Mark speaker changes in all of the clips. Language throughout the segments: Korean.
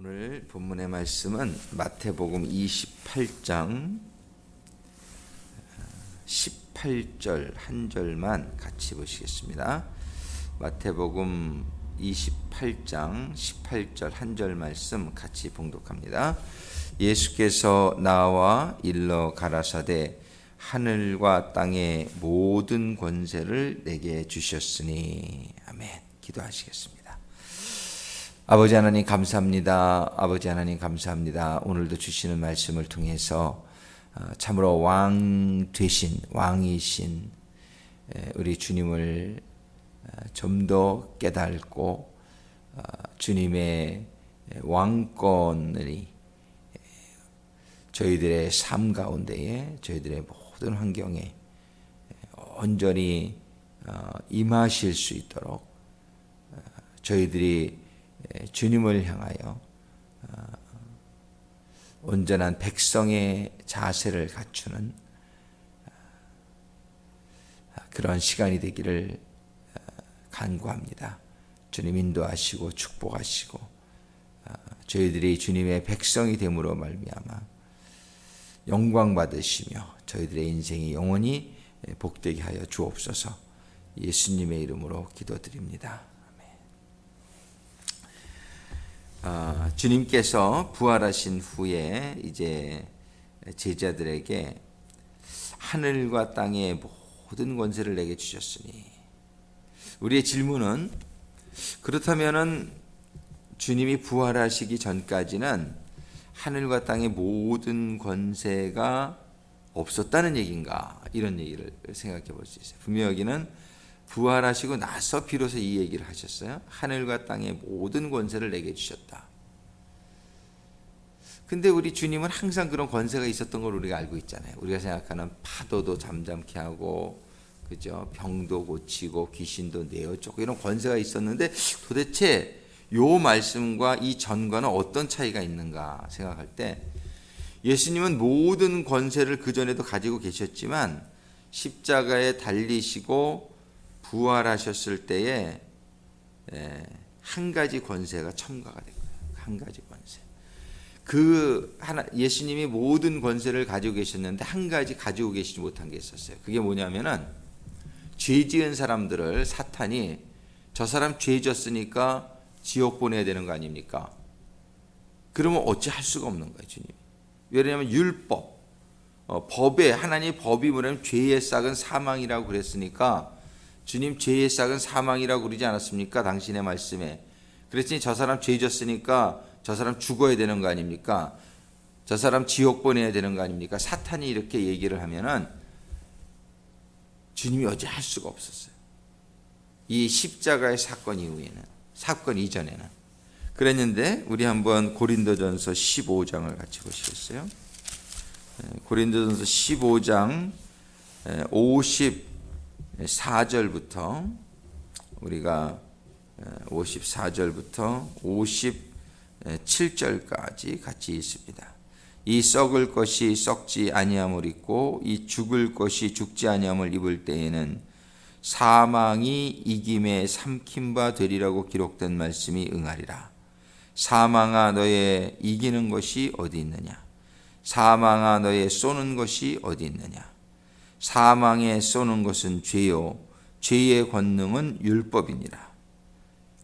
Speaker 1: 오늘 본문의 말씀은 마태복음 28장 18절 한 절만 같이 보시겠습니다. 마태복음 28장 18절 한 절 말씀 같이 봉독합니다. 예수께서 나와 일러 가라사대 하늘과 땅의 모든 권세를 내게 주셨으니. 아멘. 기도하시겠습니다. 아버지 하나님 감사합니다. 아버지 하나님 감사합니다. 오늘도 주시는 말씀을 통해서 참으로 왕이신 우리 주님을 좀 더 깨닫고 주님의 왕권이 저희들의 삶 가운데에 저희들의 모든 환경에 온전히 임하실 수 있도록 저희들이 주님을 향하여 온전한 백성의 자세를 갖추는 그런 시간이 되기를 간구합니다. 주님 인도하시고 축복하시고 저희들이 주님의 백성이 됨으로 말미암아 영광 받으시며 저희들의 인생이 영원히 복되게 하여 주옵소서. 예수님의 이름으로 기도드립니다. 주님께서 부활하신 후에 이제 제자들에게 하늘과 땅의 모든 권세를 내게 주셨으니, 우리의 질문은 그렇다면은 주님이 부활하시기 전까지는 하늘과 땅의 모든 권세가 없었다는 얘기인가, 이런 얘기를 생각해 볼 수 있어요. 분명히 여기는 부활하시고 나서 비로소 이 얘기를 하셨어요. 하늘과 땅의 모든 권세를 내게 주셨다. 근데 우리 주님은 항상 그런 권세가 있었던 걸 우리가 알고 있잖아요. 우리가 생각하는 파도도 잠잠케 하고, 그죠? 병도 고치고 귀신도 내어쫓고 이런 권세가 있었는데, 도대체 요 말씀과 이 전과는 어떤 차이가 있는가 생각할 때, 예수님은 모든 권세를 그전에도 가지고 계셨지만 십자가에 달리시고 부활하셨을 때에 한 가지 권세가 첨가가 된 거예요. 한 가지 권세. 예수님이 모든 권세를 가지고 계셨는데 한 가지 가지고 계시지 못한 게 있었어요. 그게 뭐냐면은 죄 지은 사람들을 사탄이 저 사람 죄 졌으니까 지옥 보내야 되는 거 아닙니까? 그러면 어찌 할 수가 없는 거예요, 주님이. 왜냐하면 율법, 하나님의 법이 뭐냐면 죄의 싹은 사망이라고 그랬으니까 주님 죄의 싹은 사망이라고 그러지 않았습니까? 당신의 말씀에. 그랬으니 저 사람 죄 졌으니까 저 사람 죽어야 되는 거 아닙니까? 저 사람 지옥 보내야 되는 거 아닙니까? 사탄이 이렇게 얘기를 하면은 주님이 어찌 할 수가 없었어요. 이 십자가의 사건 이후에는, 사건 이전에는. 그랬는데 우리 한번 고린도전서 15장을 같이 보시겠어요? 고린도전서 15장 54절부터 우리가 54절부터 57절까지 같이 있습니다. 이 썩을 것이 썩지 아니함을 입고 이 죽을 것이 죽지 아니함을 입을 때에는 사망이 이김에 삼킨 바 되리라고 기록된 말씀이 응하리라. 사망아 너의 이기는 것이 어디 있느냐? 사망아 너의 쏘는 것이 어디 있느냐? 사망에 쏘는 것은 죄요 죄의 권능은 율법이니라.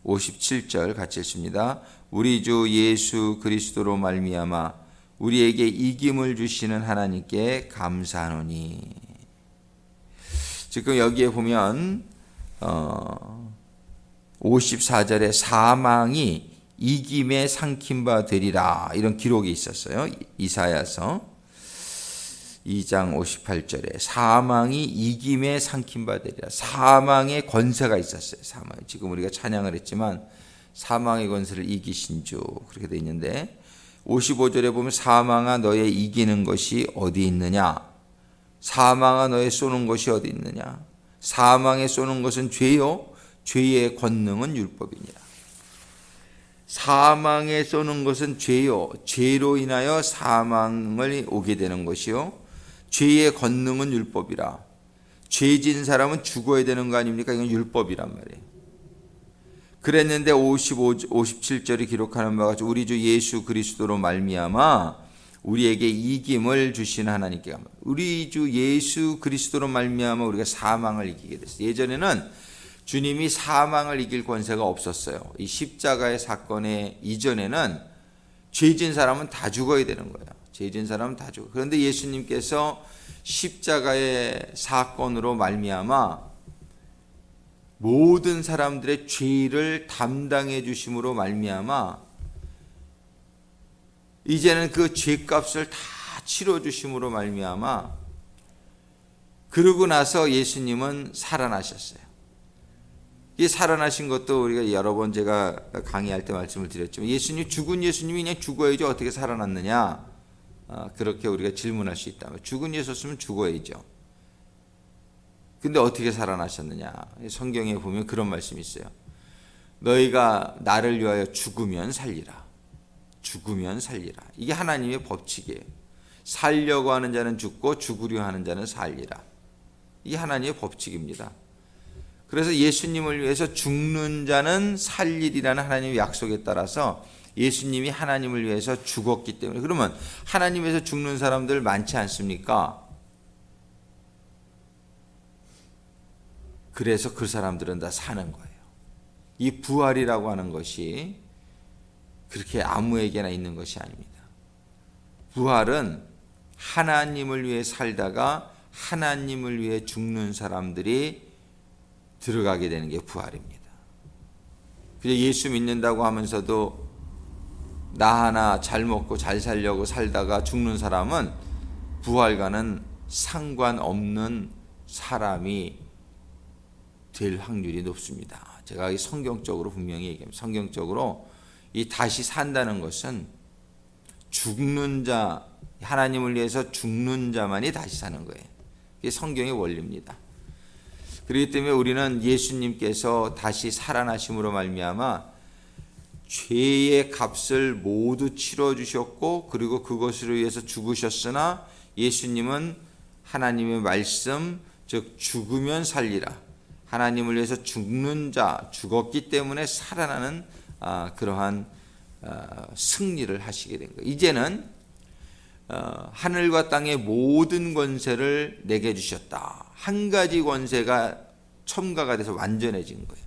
Speaker 1: 57절 같이 읽습니다. 우리 주 예수 그리스도로 말미암아 우리에게 이김을 주시는 하나님께 감사하노니. 지금 여기에 보면 54절에 사망이 이김에 삼킨 바 되리라, 이런 기록이 있었어요. 이사야서 2장 58절에 사망이 이김에 삼킨 바 되리라. 사망의 권세가 있었어요. 사망. 지금 우리가 찬양을 했지만 사망의 권세를 이기신 주, 그렇게 되어 있는데 55절에 보면 사망아 너의 이기는 것이 어디 있느냐? 사망아 너의 쏘는 것이 어디 있느냐? 사망에 쏘는 것은 죄요 죄의 권능은 율법이니라. 사망에 쏘는 것은 죄요 죄로 인하여 사망을 오게 되는 것이요 죄의 권능은 율법이라. 죄진 사람은 죽어야 되는 거 아닙니까? 이건 율법이란 말이에요. 그랬는데 57절이 기록하는 바가 같이 우리 주 예수 그리스도로 말미암아 우리에게 이김을 주신 하나님께 감사. 우리 주 예수 그리스도로 말미암아 우리가 사망을 이기게 됐어요. 예전에는 주님이 사망을 이길 권세가 없었어요. 이 십자가의 사건의 이전에는 죄진 사람은 다 죽어야 되는 거예요. 죄진 사람은 다 죽어. 그런데 예수님께서 십자가의 사건으로 말미암아 모든 사람들의 죄를 담당해 주심으로 말미암아 이제는 그 죄값을 다 치러 주심으로 말미암아 그러고 나서 예수님은 살아나셨어요. 이 살아나신 것도 우리가 여러 번 제가 강의할 때 말씀을 드렸지만 예수님 죽은 예수님이 그냥 죽어야지 어떻게 살아났느냐 그렇게 우리가 질문할 수 있다면 죽은 예수였으면 죽어야죠. 근데 어떻게 살아나셨느냐? 성경에 보면 그런 말씀이 있어요. 너희가 나를 위하여 죽으면 살리라. 죽으면 살리라. 이게 하나님의 법칙이에요. 살려고 하는 자는 죽고 죽으려 하는 자는 살리라. 이게 하나님의 법칙입니다. 그래서 예수님을 위해서 죽는 자는 살리리라는 하나님의 약속에 따라서 예수님이 하나님을 위해서 죽었기 때문에 그러면 하나님에서 죽는 사람들 많지 않습니까? 그래서 그 사람들은 다 사는 거예요. 이 부활이라고 하는 것이 그렇게 아무에게나 있는 것이 아닙니다. 부활은 하나님을 위해 살다가 하나님을 위해 죽는 사람들이 들어가게 되는 게 부활입니다. 그래서 예수 믿는다고 하면서도 나 하나 잘 먹고 잘 살려고 살다가 죽는 사람은 부활과는 상관없는 사람이 될 확률이 높습니다. 제가 성경적으로 분명히 얘기합니다. 성경적으로 이 다시 산다는 것은 죽는 자, 하나님을 위해서 죽는 자만이 다시 사는 거예요. 이게 성경의 원리입니다. 그렇기 때문에 우리는 예수님께서 다시 살아나심으로 말미암아 죄의 값을 모두 치러 주셨고 그리고 그것으로 위해서 죽으셨으나 예수님은 하나님의 말씀 즉 죽으면 살리라. 하나님을 위해서 죽는 자, 죽었기 때문에 살아나는 그러한 승리를 하시게 된 거예요. 이제는 하늘과 땅의 모든 권세를 내게 주셨다. 한 가지 권세가 첨가가 돼서 완전해진 거예요.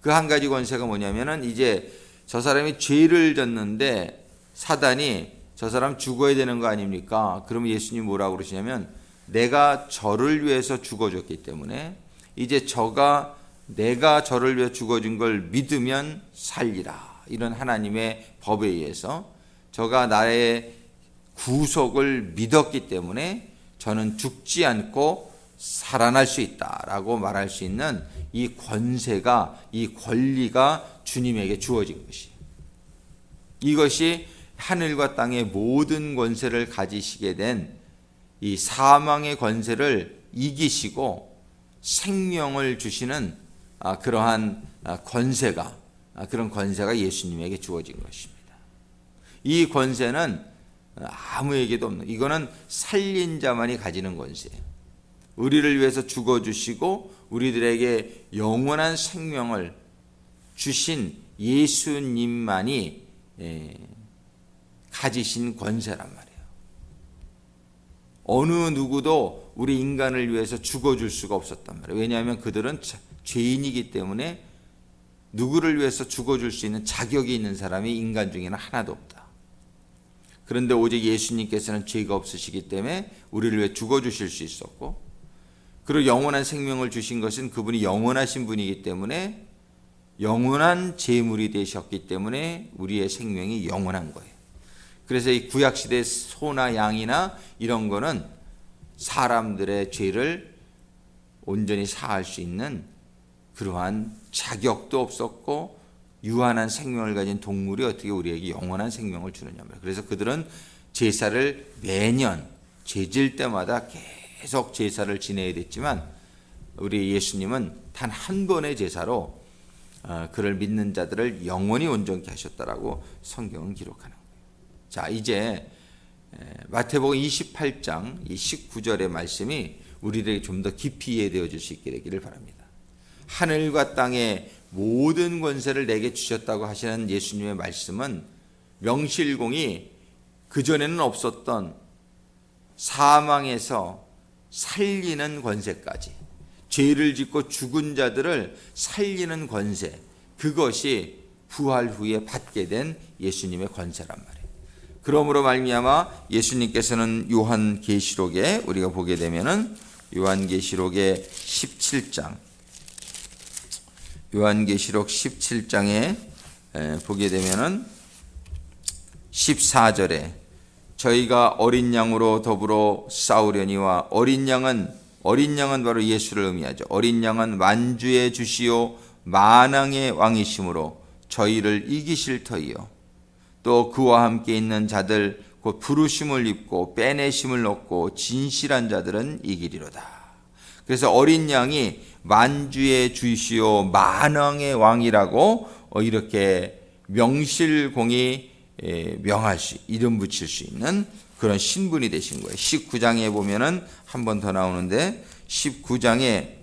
Speaker 1: 그 한 가지 권세가 뭐냐면은 이제 저 사람이 죄를 졌는데 사단이 저 사람 죽어야 되는 거 아닙니까? 그러면 예수님이 뭐라고 그러시냐면 내가 저를 위해서 죽어줬기 때문에 이제 내가 저를 위해 죽어준 걸 믿으면 살리라. 이런 하나님의 법에 의해서 저가 나의 구속을 믿었기 때문에 저는 죽지 않고 살아날 수 있다라고 말할 수 있는 이 권세가, 이 권리가 주님에게 주어진 것이에요. 이것이 하늘과 땅의 모든 권세를 가지시게 된 이 사망의 권세를 이기시고 생명을 주시는 그러한 권세가 그런 권세가 예수님에게 주어진 것입니다. 이 권세는 아무에게도 없는 이거는 살린 자만이 가지는 권세예요. 우리를 위해서 죽어주시고 우리들에게 영원한 생명을 주신 예수님만이 가지신 권세란 말이에요. 어느 누구도 우리 인간을 위해서 죽어줄 수가 없었단 말이에요. 왜냐하면 그들은 죄인이기 때문에 누구를 위해서 죽어줄 수 있는 자격이 있는 사람이 인간 중에는 하나도 없다. 그런데 오직 예수님께서는 죄가 없으시기 때문에 우리를 위해 죽어주실 수 있었고 그리고 영원한 생명을 주신 것은 그분이 영원하신 분이기 때문에 영원한 제물이 되셨기 때문에 우리의 생명이 영원한 거예요. 그래서 이 구약시대 소나 양이나 이런 거는 사람들의 죄를 온전히 사할 수 있는 그러한 자격도 없었고 유한한 생명을 가진 동물이 어떻게 우리에게 영원한 생명을 주느냐 말이에요. 그래서 그들은 제사를 매년 죄질 때마다 계속 제사를 지내야 됐지만 우리 예수님은 단 한 번의 제사로 그를 믿는 자들을 영원히 온전케 하셨다라고 성경은 기록하는 거예요. 자, 이제 마태복음 28장 이 19절의 말씀이 우리들에게 좀 더 깊이 이해되어질 수 있게 되기를 바랍니다. 하늘과 땅의 모든 권세를 내게 주셨다고 하시는 예수님의 말씀은 명실공히 그전에는 없었던 사망에서 살리는 권세까지, 죄를 짓고 죽은 자들을 살리는 권세, 그것이 부활 후에 받게 된 예수님의 권세란 말이에요. 그러므로 말미암아 예수님께서는 요한계시록에 우리가 보게 되면은 요한계시록의 17장, 요한계시록 17장에 보게 되면은 14절에 저희가 어린 양으로 더불어 싸우려니와, 어린 양은 바로 예수를 의미하죠. 어린 양은 만주의 주시요 만왕의 왕이심으로 저희를 이기실 터이요, 또 그와 함께 있는 자들 곧 부르심을 입고 빼내심을 얻고 진실한 자들은 이기리로다. 그래서 어린 양이 만주의 주시요 만왕의 왕이라고 이렇게 명실공히 명할 수, 이름 붙일 수 있는 그런 신분이 되신 거예요. 19장에 보면은 한 번 더 나오는데 19장에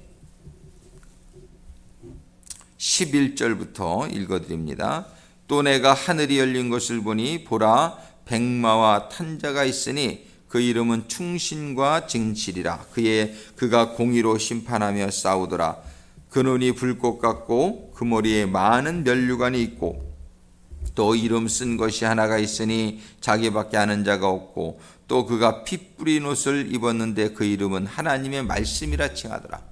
Speaker 1: 11절부터 읽어드립니다. 또 내가 하늘이 열린 것을 보니 보라 백마와 탄 자가 있으니 그 이름은 충신과 진실이라. 그가 공의로 심판하며 싸우더라. 그 눈이 불꽃 같고 그 머리에 많은 면류관이 있고 또 이름 쓴 것이 하나가 있으니 자기밖에 아는 자가 없고, 또 그가 피 뿌린 옷을 입었는데 그 이름은 하나님의 말씀이라 칭하더라.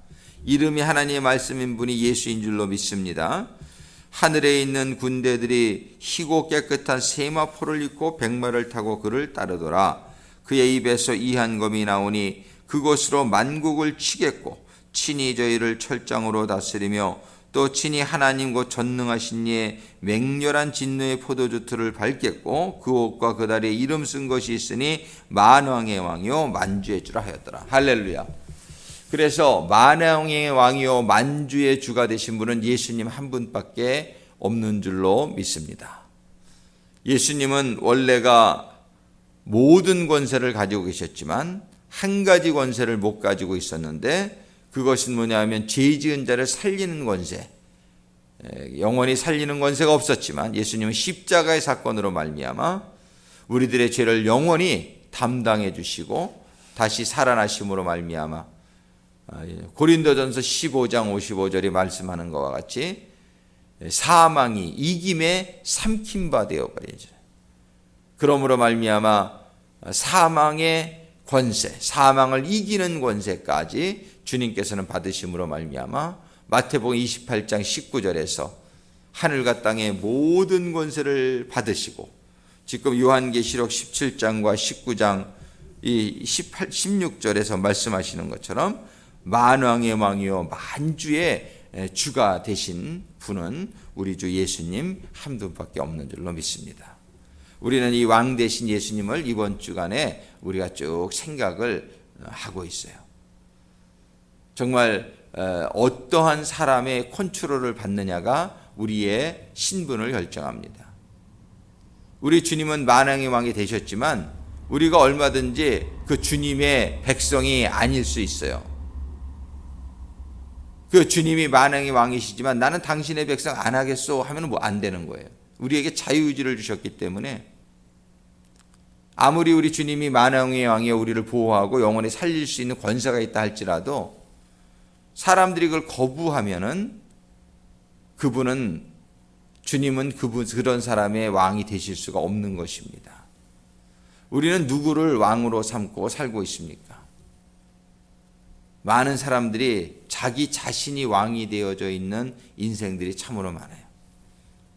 Speaker 1: 이름이 하나님의 말씀인 분이 예수인 줄로 믿습니다. 하늘에 있는 군대들이 희고 깨끗한 세마포를 입고 백마를 타고 그를 따르더라. 그의 입에서 이한검이 나오니 그것으로 만국을 치겠고 친히 저희를 철장으로 다스리며 또 친히 하나님 곧 전능하신 이의 맹렬한 진노의 포도주틀을 밟겠고 그 옷과 그 다리에 이름 쓴 것이 있으니 만왕의 왕이요 만주의 주라 하였더라. 할렐루야. 그래서 만왕의 왕이요 만주의 주가 되신 분은 예수님 한 분밖에 없는 줄로 믿습니다. 예수님은 원래가 모든 권세를 가지고 계셨지만 한 가지 권세를 못 가지고 있었는데, 그것은 뭐냐면 죄 지은 자를 살리는 권세, 영원히 살리는 권세가 없었지만 예수님은 십자가의 사건으로 말미암아 우리들의 죄를 영원히 담당해 주시고 다시 살아나심으로 말미암아 고린도전서 15장 55절이 말씀하는 것과 같이 사망이 이김에 삼킨 바 되어버리죠. 그러므로 말미암아 사망의 권세, 사망을 이기는 권세까지 주님께서는 받으심으로 말미암아 마태복음 28장 19절에서 하늘과 땅의 모든 권세를 받으시고, 지금 요한계시록 17장과 19장 이 16절에서 말씀하시는 것처럼 만왕의 왕이요 만주의 주가 되신 분은 우리 주 예수님 한 분밖에 없는 줄로 믿습니다. 우리는 이 왕 되신 예수님을 이번 주간에 우리가 쭉 생각을 하고 있어요. 정말 어떠한 사람의 컨트롤을 받느냐가 우리의 신분을 결정합니다. 우리 주님은 만왕의 왕이 되셨지만 우리가 얼마든지 그 주님의 백성이 아닐 수 있어요. 그 주님이 만왕의 왕이시지만 나는 당신의 백성 안 하겠소 하면 뭐 안 되는 거예요. 우리에게 자유의지를 주셨기 때문에 아무리 우리 주님이 만왕의 왕이여 우리를 보호하고 영원히 살릴 수 있는 권세가 있다 할지라도 사람들이 그걸 거부하면은 주님은 그런 사람의 왕이 되실 수가 없는 것입니다. 우리는 누구를 왕으로 삼고 살고 있습니까? 많은 사람들이 자기 자신이 왕이 되어져 있는 인생들이 참으로 많아요.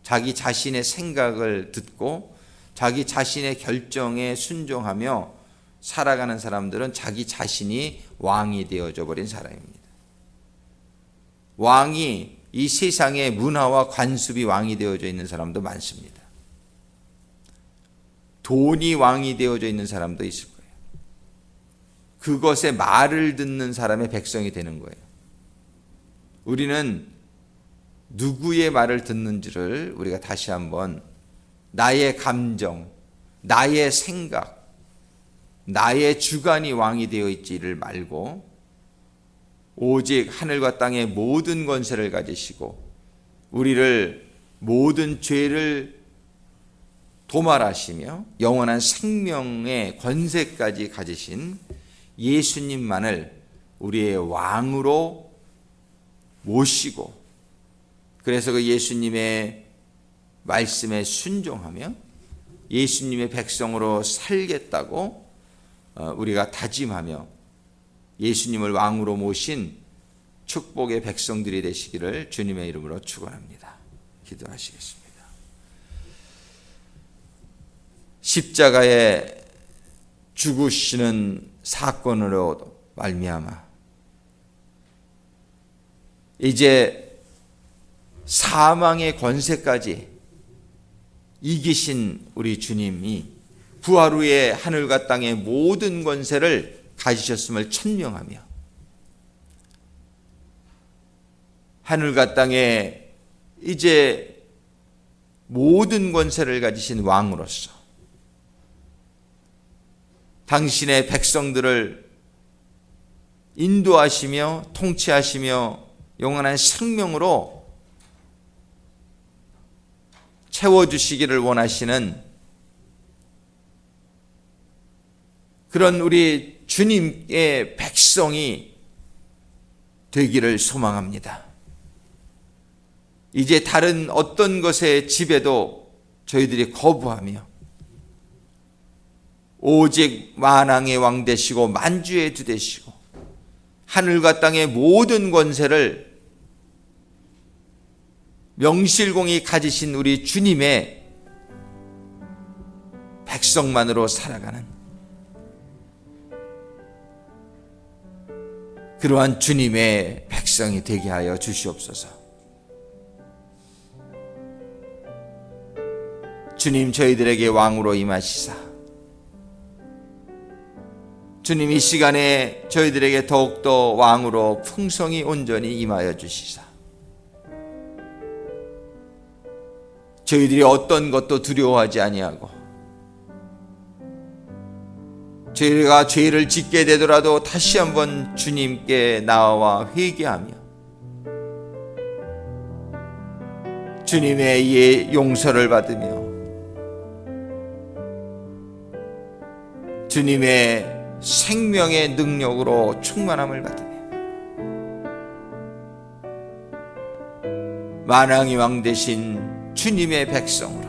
Speaker 1: 자기 자신의 생각을 듣고 자기 자신의 결정에 순종하며 살아가는 사람들은 자기 자신이 왕이 되어져 버린 사람입니다. 왕이 이 세상의 문화와 관습이 왕이 되어져 있는 사람도 많습니다. 돈이 왕이 되어져 있는 사람도 있을 거예요. 그것의 말을 듣는 사람의 백성이 되는 거예요. 우리는 누구의 말을 듣는지를 우리가 다시 한번 나의 감정, 나의 생각, 나의 주관이 왕이 되어 있지를 말고 오직 하늘과 땅의 모든 권세를 가지시고 우리를 모든 죄를 도말하시며 영원한 생명의 권세까지 가지신 예수님만을 우리의 왕으로 모시고, 그래서 그 예수님의 말씀에 순종하며 예수님의 백성으로 살겠다고 우리가 다짐하며 예수님을 왕으로 모신 축복의 백성들이 되시기를 주님의 이름으로 축원합니다. 기도하시겠습니다. 십자가에 죽으시는 사건으로 말미암아 이제 사망의 권세까지 이기신 우리 주님이 부활 후에 하늘과 땅의 모든 권세를 가지셨음을 천명하며 하늘과 땅에 이제 모든 권세를 가지신 왕으로서 당신의 백성들을 인도하시며 통치하시며 영원한 생명으로 채워주시기를 원하시는 그런 우리 주님의 백성이 되기를 소망합니다. 이제 다른 어떤 것의 지배도 저희들이 거부하며 오직 만왕의 왕 되시고 만주의 주 되시고 하늘과 땅의 모든 권세를 명실공히 가지신 우리 주님의 백성만으로 살아가는 그러한 주님의 백성이 되게 하여 주시옵소서. 주님, 저희들에게 왕으로 임하시사 주님, 이 시간에 저희들에게 더욱더 왕으로 풍성히 온전히 임하여 주시사 저희들이 어떤 것도 두려워하지 아니하고 저희가 죄를 짓게 되더라도 다시 한번 주님께 나와 회개하며 주님의 용서를 받으며 주님의 생명의 능력으로 충만함을 받으며 만왕의 왕 되신 주님의 백성으로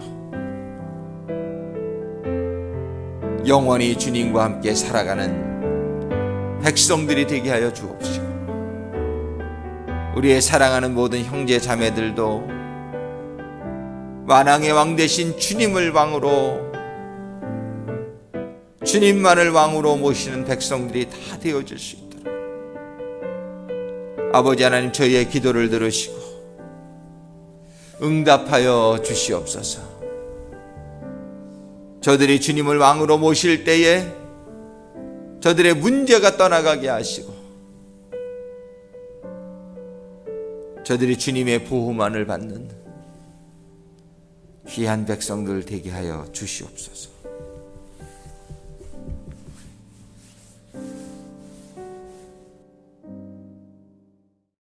Speaker 1: 영원히 주님과 함께 살아가는 백성들이 되게 하여 주옵시고 우리의 사랑하는 모든 형제 자매들도 만왕의 왕 되신 주님을 왕으로 주님만을 왕으로 모시는 백성들이 다 되어질 수 있도록 아버지 하나님, 저희의 기도를 들으시고 응답하여 주시옵소서. 저들이 주님을 왕으로 모실 때에 저들의 문제가 떠나가게 하시고 저들이 주님의 보호만을 받는 귀한 백성들 되게 하여 주시옵소서.